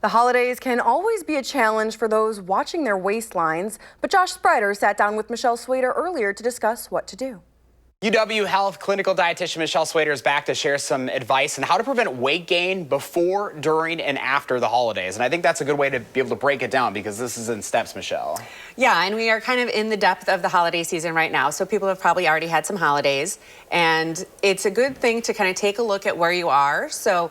The holidays can always be a challenge for those watching their waistlines, but Josh Sprider sat down with Michelle Swader earlier to discuss what to do. UW Health clinical dietitian Michelle Swader is back to share some advice on how to prevent weight gain before, during, and after the holidays. And I think that's a good way to be able to break it down because this is in steps, Michelle. Yeah, and we are kind of in the depth of the holiday season right now. So people have probably already had some holidays. And it's a good thing to kind of take a look at where you are. So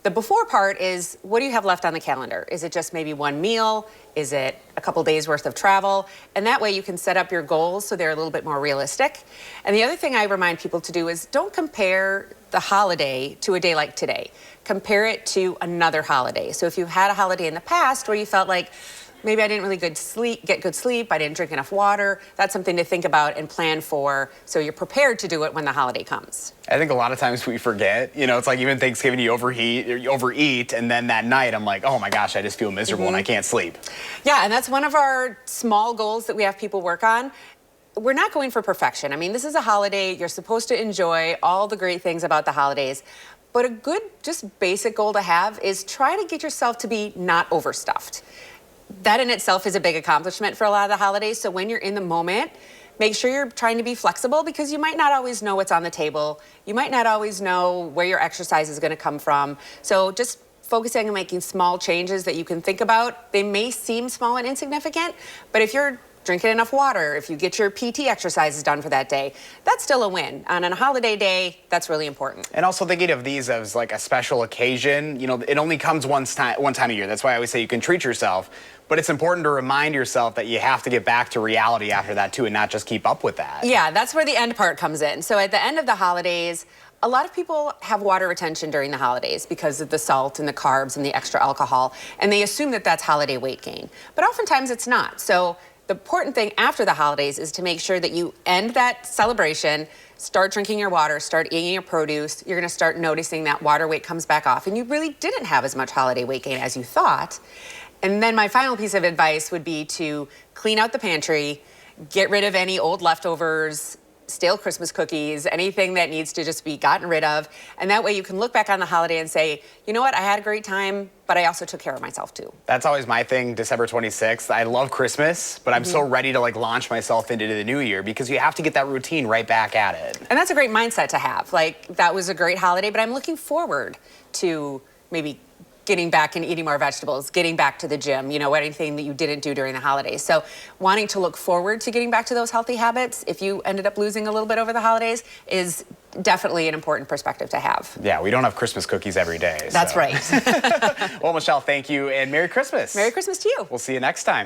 the before part is, what do you have left on the calendar? Is it just maybe one meal? Is it a couple days worth of travel? And that way you can set up your goals so they're a little bit more realistic. And the other thing I remind people to do is don't compare the holiday to a day like today. Compare it to another holiday. So if you had a holiday in the past where you felt like, maybe I didn't really get good sleep, I didn't drink enough water, that's something to think about and plan for so you're prepared to do it when the holiday comes. I think a lot of times we forget, it's like even Thanksgiving you overeat, and then that night I'm like, oh my gosh, I just feel miserable and I can't sleep. Yeah, and that's one of our small goals that we have people work on. We're not going for perfection. I mean, this is a holiday, you're supposed to enjoy all the great things about the holidays. But a good, just basic goal to have is try to get yourself to be not overstuffed. That in itself is a big accomplishment for a lot of the holidays. So when you're in the moment, make sure you're trying to be flexible because you might not always know what's on the table. You might not always know where your exercise is going to come from. So just focusing on making small changes that you can think about. They may seem small and insignificant, but if you're drinking enough water, if you get your PT exercises done for that day, that's still a win. And on a holiday day, that's really important. And also thinking of these as like a special occasion, it only comes one time a year. That's why I always say you can treat yourself, but it's important to remind yourself that you have to get back to reality after that too and not just keep up with that. Yeah, that's where the end part comes in. So at the end of the holidays, a lot of people have water retention during the holidays because of the salt and the carbs and the extra alcohol, and they assume that that's holiday weight gain. But oftentimes it's not. So the important thing after the holidays is to make sure that you end that celebration, start drinking your water, start eating your produce. You're going to start noticing that water weight comes back off, and you really didn't have as much holiday weight gain as you thought. And then my final piece of advice would be to clean out the pantry, get rid of any old leftovers, stale Christmas cookies, anything that needs to just be gotten rid of. And that way you can look back on the holiday and say, you know what, I had a great time, but I also took care of myself too. That's always my thing, December 26th. I love Christmas, but I'm so ready to launch myself into the new year because you have to get that routine right back at it. And that's a great mindset to have. Like, that was a great holiday, but I'm looking forward to maybe getting back and eating more vegetables, getting back to the gym, anything that you didn't do during the holidays. So wanting to look forward to getting back to those healthy habits, if you ended up losing a little bit over the holidays, is definitely an important perspective to have. Yeah, we don't have Christmas cookies every day. That's right. Well, Michelle, thank you, and Merry Christmas. Merry Christmas to you. We'll see you next time.